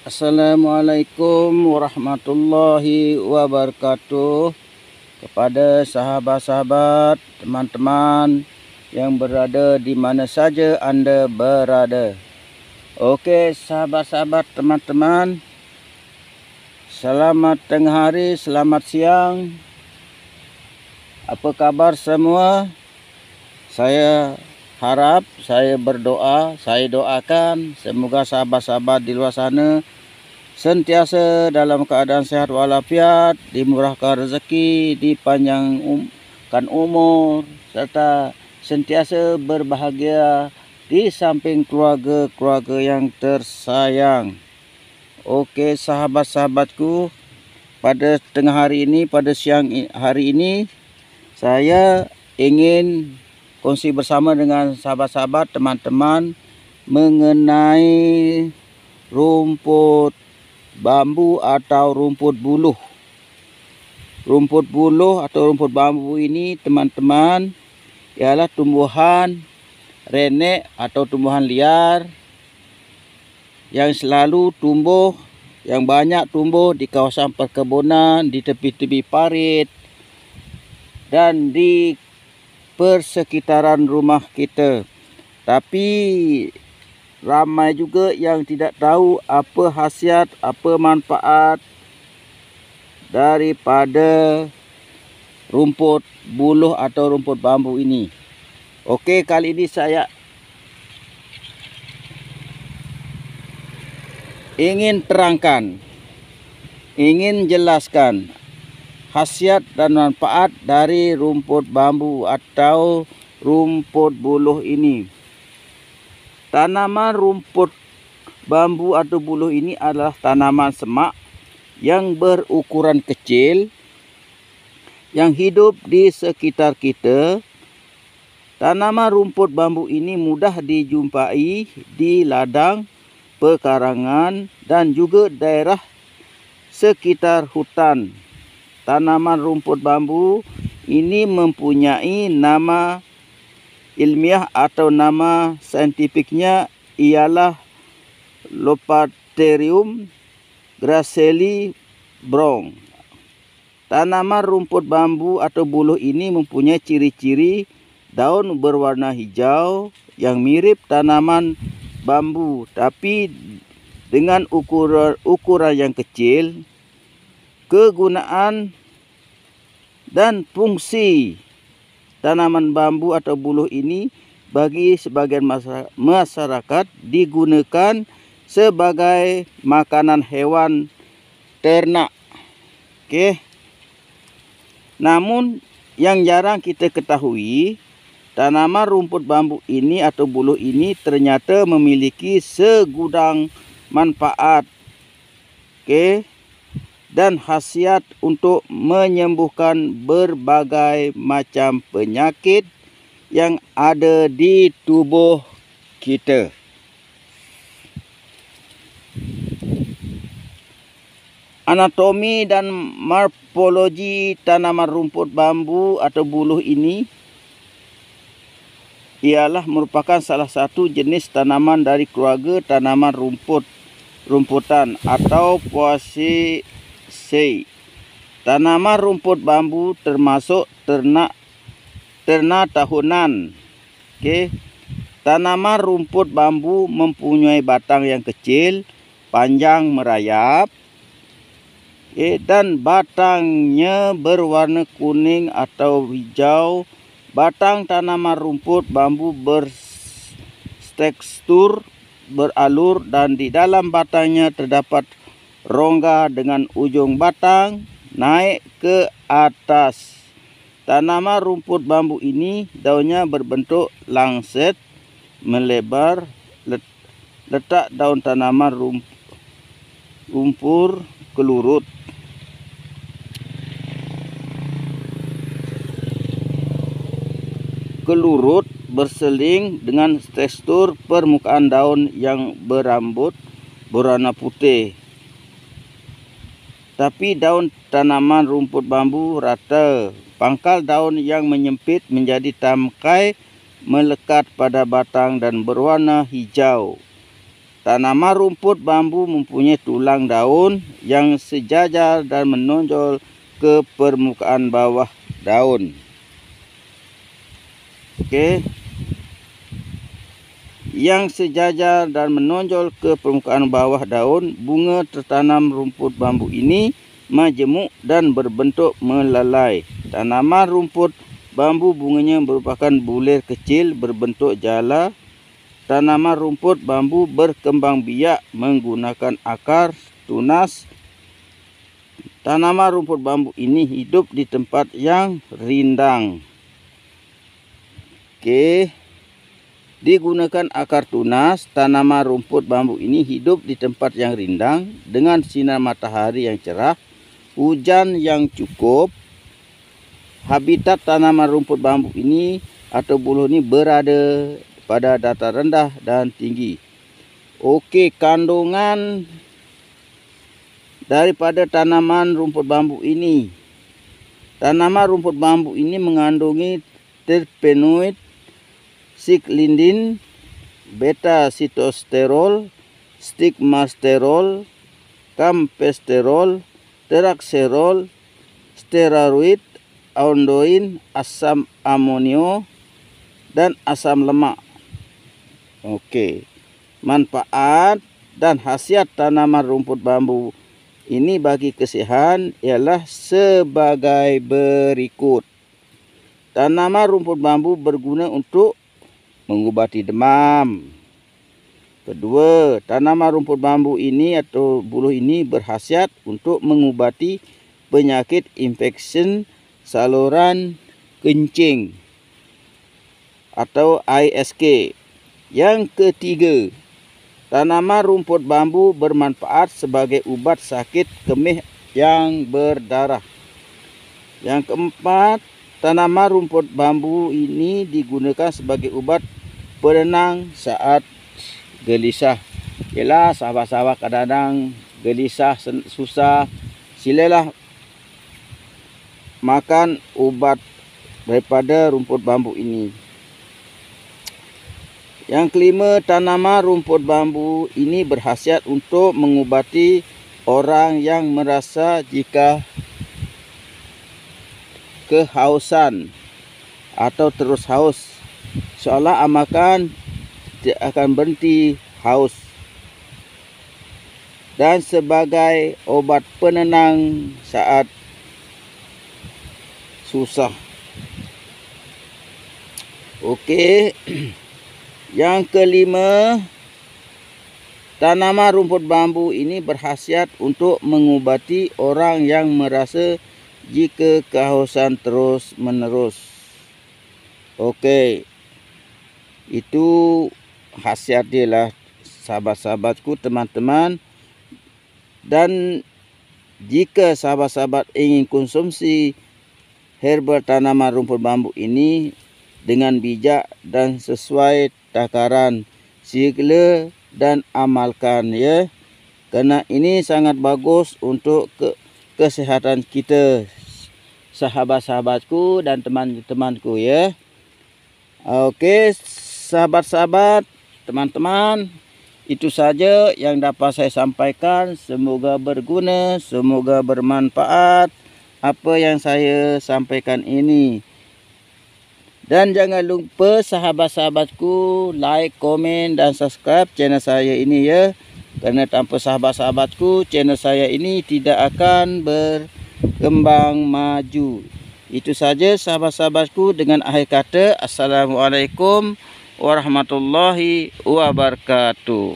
Assalamualaikum warahmatullahi wabarakatuh. Kepada sahabat-sahabat, teman-teman yang berada di mana saja Anda berada. Okey, sahabat-sahabat, teman-teman, selamat tengah hari, selamat siang. Apa kabar semua? Saya harap, saya berdoa, saya doakan semoga sahabat-sahabat di luar sana sentiasa dalam keadaan sehat walafiat, dimurahkan rezeki, dipanjangkan umur, serta sentiasa berbahagia di samping keluarga-keluarga yang tersayang. Okey sahabat-sahabatku, pada tengah hari ini, pada siang hari ini, saya ingin kongsi bersama dengan sahabat-sahabat, teman-teman mengenai rumput bambu atau rumput buluh. Rumput buluh atau rumput bambu ini, teman-teman, ialah tumbuhan renek atau tumbuhan liar yang selalu tumbuh, yang banyak tumbuh di kawasan perkebunan, di tepi-tepi parit dan di persekitaran rumah kita. Tapi ramai juga yang tidak tahu apa khasiat, apa manfaat daripada rumput buluh atau rumput bambu ini. Okey, kali ini saya ingin terangkan, ingin jelaskan khasiat dan manfaat dari rumput bambu atau rumput buluh ini. Tanaman rumput bambu atau buluh ini adalah tanaman semak yang berukuran kecil yang hidup di sekitar kita. Tanaman rumput bambu ini mudah dijumpai di ladang, pekarangan dan juga daerah sekitar hutan. Tanaman rumput bambu ini mempunyai nama ilmiah atau nama saintifiknya ialah Lopaterium graceli Brown. Tanaman rumput bambu atau buluh ini mempunyai ciri-ciri daun berwarna hijau yang mirip tanaman bambu, tapi dengan ukuran yang kecil. Kegunaan dan fungsi tanaman bambu atau buluh ini bagi sebagian masyarakat digunakan sebagai makanan hewan ternak. Okey. Namun yang jarang kita ketahui, tanaman rumput bambu ini atau buluh ini ternyata memiliki segudang manfaat. Okey. Dan khasiat untuk menyembuhkan berbagai macam penyakit yang ada di tubuh kita. Anatomi dan morfologi tanaman rumput bambu atau buluh ini ialah merupakan salah satu jenis tanaman dari keluarga tanaman rumputan atau Poaceae. Tanaman rumput bambu termasuk ternak tahunan. Okey. Tanaman rumput bambu mempunyai batang yang kecil, panjang merayap, dan batangnya berwarna kuning atau hijau. Batang tanaman rumput bambu bertekstur beralur dan di dalam batangnya terdapat rongga dengan ujung batang naik ke atas. Tanaman rumput bambu ini daunnya berbentuk langset melebar. Letak daun tanaman rumpur kelurut. Kelurut berseling dengan tekstur permukaan daun yang berambut berwarna putih. Tapi daun tanaman rumput bambu rata. Pangkal daun yang menyempit menjadi tangkai melekat pada batang dan berwarna hijau. Tanaman rumput bambu mempunyai tulang daun yang sejajar dan menonjol ke permukaan bawah daun. Oke. Yang sejajar dan menonjol ke permukaan bawah daun, bunga tertanam rumput bambu ini majemuk dan berbentuk melalai. Tanaman rumput bambu bunganya merupakan bulir kecil berbentuk jala. Tanaman rumput bambu berkembang biak menggunakan akar tunas. Tanaman rumput bambu ini hidup di tempat yang rindang. Oke. Digunakan akar tunas, tanaman rumput bambu ini hidup di tempat yang rindang dengan sinar matahari yang cerah, hujan yang cukup. Habitat tanaman rumput bambu ini atau buluh ini berada pada dataran rendah dan tinggi. Oke, kandungan daripada tanaman rumput bambu ini. Tanaman rumput bambu ini mengandungi terpenoid, siklindin, beta sitosterol, stigmasterol, kampesterol, terakserol, steroid, aundoin, asam amonio, dan asam lemak. Oke, manfaat dan khasiat tanaman rumput bambu ini bagi kesehatan ialah sebagai berikut. Tanaman rumput bambu berguna untuk mengobati demam. Kedua, tanaman rumput bambu ini atau buluh ini berkhasiat untuk mengobati penyakit infeksi saluran kencing atau ISK. Yang ketiga, tanaman rumput bambu bermanfaat sebagai ubat sakit kemih yang berdarah. Yang keempat, tanaman rumput bambu ini digunakan sebagai ubat penenang saat gelisah. Yalah, sahabat-sahabat kadang-kadang gelisah, susah, silalah makan ubat daripada rumput bambu ini. Yang kelima, tanaman rumput bambu ini berkhasiat untuk mengobati orang yang merasa jika kehausan atau terus haus, seolah makan tidak akan berhenti haus, dan sebagai obat penenang saat susah. Okey. Yang kelima, tanaman rumput bambu ini berkhasiat untuk mengobati orang yang merasa jika kehausan terus menerus. Okey, itu khasiat dia lah, sahabat-sahabatku, teman-teman. Dan jika sahabat-sahabat ingin konsumsi herbal tanaman rumput bambu ini dengan bijak dan sesuai takaran, sila dan amalkan ya, kerana ini sangat bagus untuk kesehatan kita, sahabat-sahabatku dan teman-temanku ya. Okey, sahabat-sahabat, teman-teman, itu saja yang dapat saya sampaikan. Semoga berguna, semoga bermanfaat apa yang saya sampaikan ini. Dan jangan lupa sahabat-sahabatku like, komen dan subscribe channel saya ini ya. Kerana tanpa sahabat-sahabatku, channel saya ini tidak akan berkembang maju. Itu saja sahabat-sahabatku, dengan akhir kata, Assalamualaikum warahmatullahi wabarakatuh.